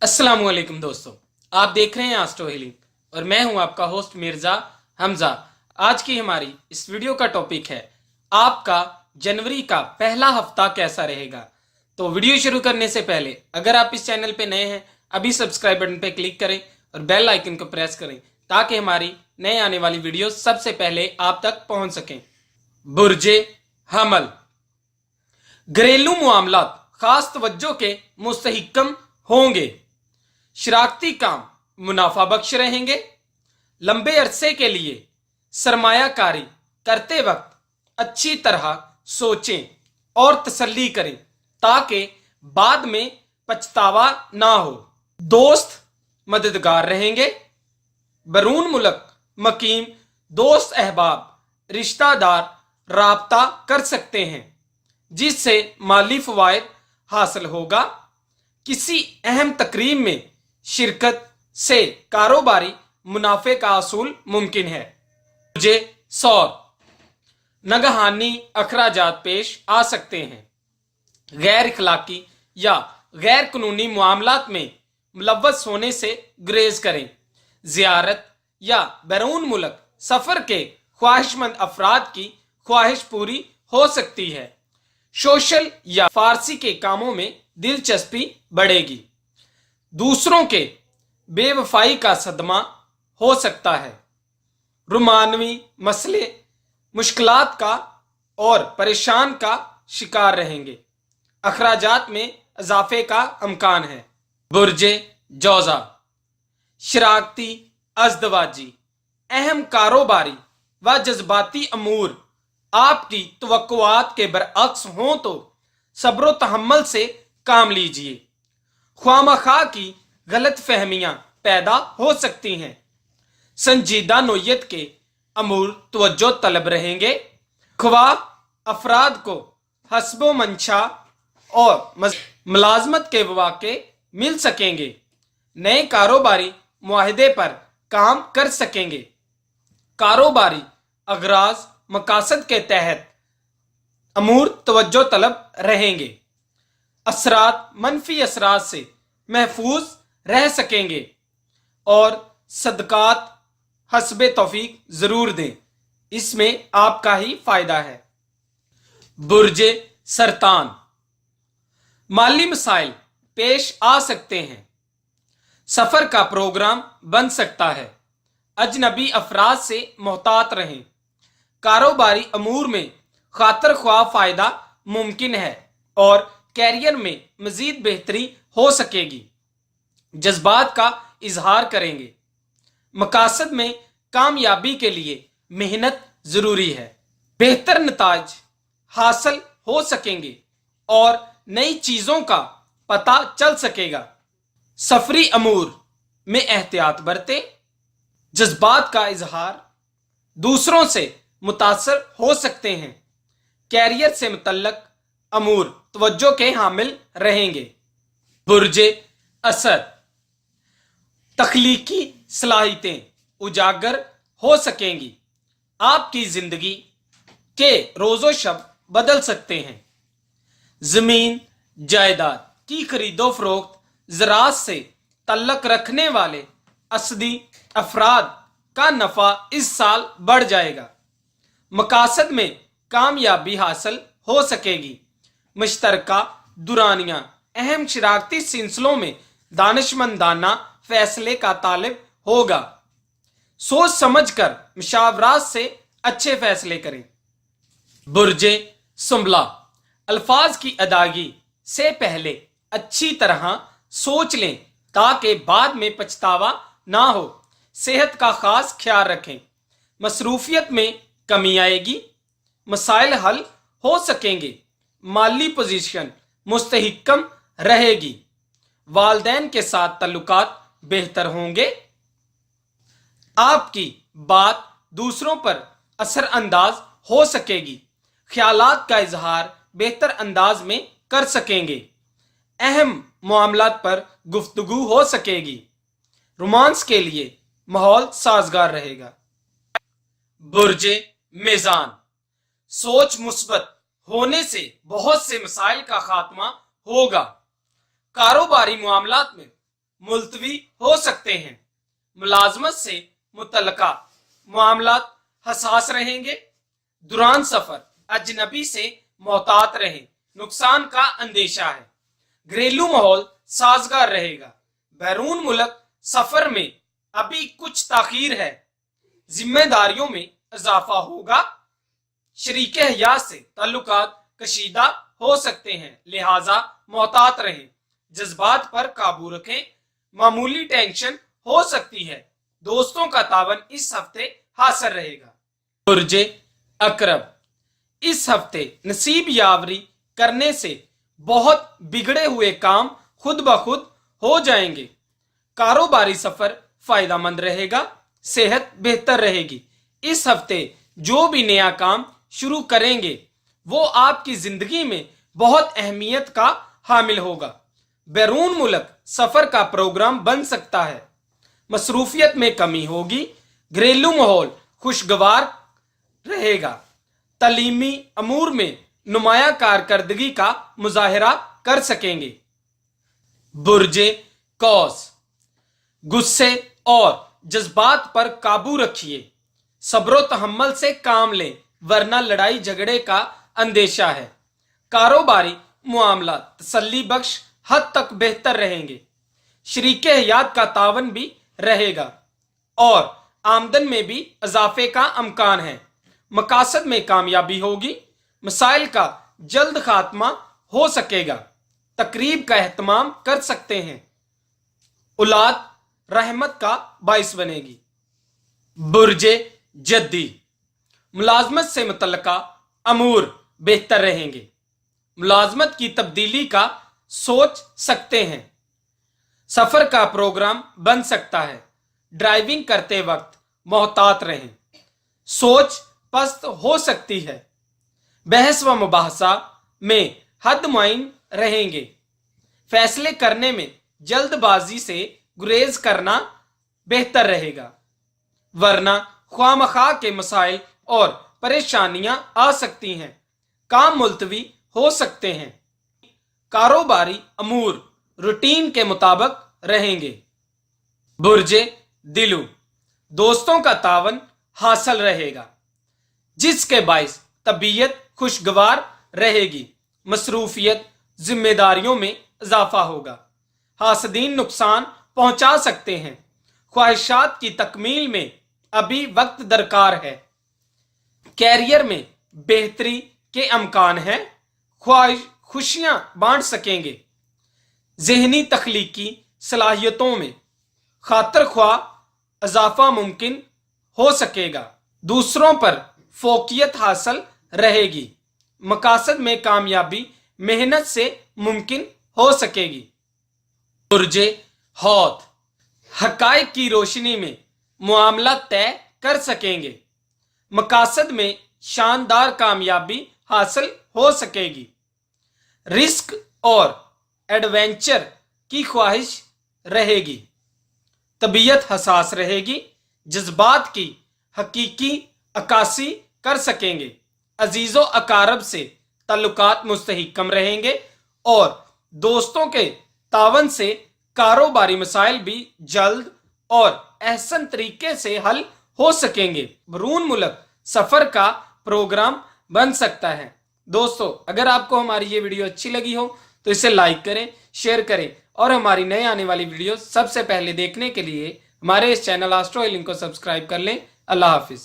अस्सलाम वालेकुम दोस्तों, आप देख रहे हैं एस्ट्रो हीलिंग और मैं हूं आपका होस्ट मिर्जा हमजा। आज की हमारी इस वीडियो का टॉपिक है आपका जनवरी का पहला हफ्ता कैसा रहेगा। तो वीडियो शुरू करने से पहले अगर आप इस चैनल पे नए हैं अभी सब्सक्राइब बटन पे क्लिक करें और बेल आइकन को प्रेस करें ताकि हमारी नए आने वाली वीडियो सबसे पहले आप तक पहुंच सकें। बुर्जे हमल, घरेलू मामलात खास तवज्जो के मुस्तहिकम होंगे। शरारती काम मुनाफा बख्श रहेंगे। लंबे अरसे के लिए सरमायाकारी करते वक्त अच्छी तरह सोचें और तसल्ली करें ताकि बाद में पछतावा ना हो। दोस्त मददगार रहेंगे। बरून मुल्क मकीम दोस्त अहबाब रिश्तेदार राब्ता कर सकते हैं जिससे माली फवायद हासिल होगा। किसी अहम तकरीब में शिरकत से कारोबारी मुनाफे का असूल मुमकिन है। मुझे सौर नगहानी अखराजात पेश आ सकते हैं। गैर इखलाकी या गैर कानूनी मामलात में मुलव्वस होने से गुरेज करें। जियारत या बैरून मुल्क सफर के ख्वाहिशमंद अफराद की ख्वाहिश पूरी हो सकती है। सोशल या फारसी के कामों में दिलचस्पी बढ़ेगी। दूसरों के बेवफाई का सदमा हो सकता है। रुमानवी मसले मुश्किलात का और परेशान का शिकार रहेंगे। अखराजात में इजाफे का अमकान है। बुर्जे जौजा, शरारती अजदवाजी अहम कारोबारी व जज्बाती अमूर आपकी तवक्कुआत के बरअक्स हों तो सब्र तहम्मुल से काम लीजिए। ख्वामखा की गलत फहमियां पैदा हो सकती हैं। संजीदा नोयत के अमूर तवज्जो तलब रहेंगे। ख्वाह अफराद को हस्बो मंशा और मुलाजमत के मौके मिल सकेंगे। नए कारोबारी मुआहदे पर काम कर सकेंगे। कारोबारी अगराज मकासद के तहत अमूर तवज्जो तलब रहेंगे। असरात मनफी असरात से महफूज रह सकेंगे और सदकात हस्बे तौफीक जरूर दें, इसमें आपका ही फायदा है। बुर्जे सरतान, माली मसाइल पेश आ सकते हैं। सफर का प्रोग्राम बन सकता है। अजनबी अफराद से मोहतात रहें। कारोबारी अमूर में खातर ख्वाह फायदा मुमकिन है और कैरियर में मजीद बेहतरी हो सकेगी। जज्बात का इजहार करेंगे। मकासद में कामयाबी के लिए मेहनत जरूरी है। बेहतर नताज हासिल हो सकेंगे और नई चीजों का पता चल सकेगा। सफरी अमूर में एहतियात बरतें। जज्बात का इजहार दूसरों से मुतासर हो सकते हैं। कैरियर से मुतल्लक अमूर तवज्जो के हामिल रहेंगे। बुर्जे असद, तख्लीकी सलाहियतें उजागर हो सकेंगी। आपकी जिंदगी के रोजो शब बदल सकते हैं। जमीन जायदाद की खरीदो फरोख्त, ज़राअत से तल्लक रखने वाले असदी अफराद का नफा इस साल बढ़ जाएगा। मकासद में कामयाबी हासिल हो सकेगी। मुश्तरका दुरानियां अहम शरारती सिलसिलों में दानिशमंदाना फैसले का तालिब होगा। सोच समझकर मुशावरात से अच्छे फैसले करें। बुर्जे सुंबला, अल्फाज की अदायगी से पहले अच्छी तरह सोच लें ताकि बाद में पछतावा ना हो। सेहत का खास ख्याल रखें। मसरूफियत में कमी आएगी। मसाइल हल हो सकेंगे। माली पोजीशन मुस्तहिकम रहेगी। वालदैन के साथ तल्लुकात बेहतर होंगे। आपकी बात दूसरों पर असर अंदाज हो सकेगी। ख्यालात का इजहार बेहतर अंदाज में कर सकेंगे। अहम मामलात पर गुफ्तगू हो सकेगी। रोमांस के लिए माहौल साजगार रहेगा। बुर्जे मीज़ान, सोच मुस्बत होने से बहुत से मसाइल का खात्मा होगा। कारोबारी मामलात में मुलतवी हो सकते हैं। मुलाजमत से मुतल्लका मामलात हसास रहेंगे। दौरान सफर अजनबी से मोहतात रहें, नुकसान का अंदेशा है। घरेलू माहौल साजगार रहेगा। बैरून मुल्क सफर में अभी कुछ ताखीर है। जिम्मेदारियों में इजाफा होगा। शरीके हयात से ताल्लुकात कशीदा हो सकते हैं, लिहाजा मोहतात रहें। जज्बात पर काबू रखें। मामूली टेंशन हो सकती है। दोस्तों का तावन इस हफ्ते हासिल रहेगा। बुर्जे अकरब, इस हफ्ते नसीब यावरी करने से बहुत बिगड़े हुए काम खुद ब खुद हो जाएंगे। कारोबारी सफर फायदेमंद रहेगा। सेहत बेहतर रहेगी। इस हफ्ते जो भी नया काम शुरू करेंगे वो आपकी जिंदगी में बहुत अहमियत का हामिल होगा। बैरून मुल्क सफर का प्रोग्राम बन सकता है। मसरूफियत में कमी होगी। घरेलू माहौल खुशगवार रहेगा। तालीमी अमूर में नुमाया कारकर्दगी का मुजाहरा कर सकेंगे। बुर्जे कौस, गुस्से और जज्बात पर काबू रखिए। सब्रो तहम्मल से काम लें, वरना लड़ाई झगड़े का अंदेशा है। कारोबारी मुआमला तसल्ली बख्श हद तक बेहतर रहेंगे। शरीके हयात का तावन भी रहेगा और आमदन में भी इजाफे का अमकान है। मकासद में कामयाबी होगी। मसाइल का जल्द खात्मा हो सकेगा। तकरीब का एहतमाम कर सकते हैं। औलाद रहमत का बाइस बनेगी। बुर्जे जद्दी, मुलाजमत से मुतल्लका अमूर बेहतर रहेंगे। मुलाजमत की तब्दीली का सोच सकते हैं। सफर का प्रोग्राम बन सकता है। ड्राइविंग करते वक्त मोहतात रहें। सोच पस्त हो सकती है। बहस व मुबाहसा में हद मुआयन रहेंगे। फैसले करने में जल्दबाजी से गुरेज करना बेहतर रहेगा, वरना ख्वामखा के मसाइल और परेशानियां आ सकती हैं। काम मुलतवी हो सकते हैं। कारोबारी अमूर रूटीन के मुताबिक रहेंगे। बुर्जे दिलू, दोस्तों का तावन हासिल रहेगा, जिसके बाइस तबीयत खुशगवार रहेगी। मसरूफियत जिम्मेदारियों में इजाफा होगा। हासदीन नुकसान पहुंचा सकते हैं। ख्वाहिशात की तकमील में अभी वक्त दरकार है। कैरियर में बेहतरी के अमकान है। खुशियां बांट सकेंगे। जहनी तख्लीकी सलाहियतों में खातर ख्वाह इजाफा मुमकिन हो सकेगा। दूसरों पर फोकियत हासिल रहेगी। मकासद में कामयाबी मेहनत से मुमकिन हो सकेगी। बुर्जे हौत, हकाइक की रोशनी में मुआमला तय कर सकेंगे। मकासद में शानदार कामयाबी हासिल हो सकेगी। रिस्क और एडवेंचर की ख्वाहिश रहेगी। तबीयत हसास रहेगी। जज्बात की हकीकी अक्कासी कर सकेंगे। अजीजों अकारब से ताल्लुकात मुस्तहकम रहेंगे और दोस्तों के तावन से कारोबारी मसाइल भी जल्द और एहसन तरीके से हल हो सकेंगे। बैरून मुल्क सफर का प्रोग्राम बन सकता है। दोस्तों, अगर आपको हमारी ये वीडियो अच्छी लगी हो तो इसे लाइक करें, शेयर करें और हमारी नई आने वाली वीडियो सबसे पहले देखने के लिए हमारे इस चैनल एस्ट्रो हीलिंग को सब्सक्राइब कर लें। अल्लाह हाफिज।